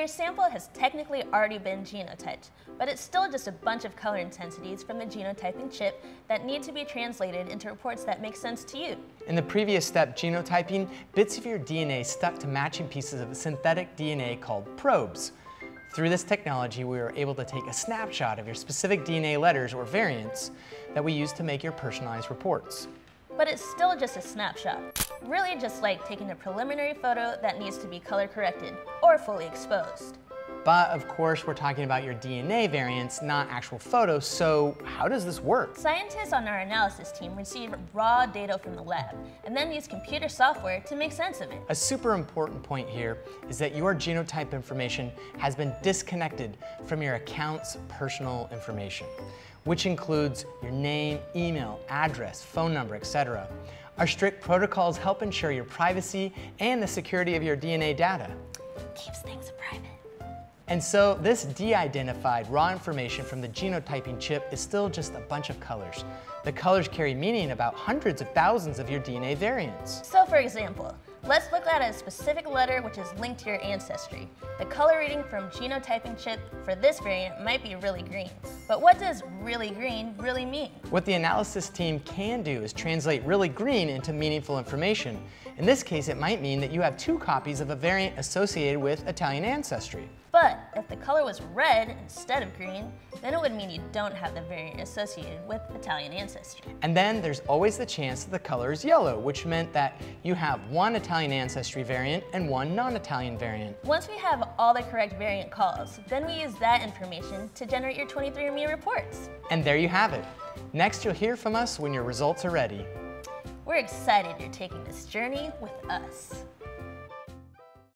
your sample has technically already been genotyped, but it's still just a bunch of color intensities from the genotyping chip that need to be translated into reports that make sense to you. In the previous step, genotyping, bits of your DNA stuck to matching pieces of synthetic DNA called probes. Through this technology, we were able to take a snapshot of your specific DNA letters or variants that we use to make your personalized reports. But it's still just a snapshot. Really just like taking a preliminary photo that needs to be color corrected or fully exposed. But of course, we're talking about your DNA variants, not actual photos, so how does this work? Scientists on our analysis team receive raw data from the lab and then use computer software to make sense of it. A super important point here is that your genotype information has been disconnected from your account's personal information, which includes your name, email, address, phone number, etc. Our strict protocols help ensure your privacy and the security of your DNA data. Keeps things private. And so this de-identified raw information from the genotyping chip is still just a bunch of colors. The colors carry meaning about hundreds of thousands of your DNA variants. So for example, let's look at a specific letter which is linked to your ancestry. The color reading from genotyping chip for this variant might be really green. But what does really green really mean? What the analysis team can do is translate really green into meaningful information. In this case, it might mean that you have 2 copies of a variant associated with Italian ancestry. But if the color was red instead of green, then it would mean you don't have the variant associated with Italian ancestry. And then there's always the chance that the color is yellow, which meant that you have 1 Italian ancestry variant and 1 non-Italian variant. Once we have all the correct variant calls, then we use that information to generate your 23andMe reports. And there you have it. Next, you'll hear from us when your results are ready. We're excited you're taking this journey with us.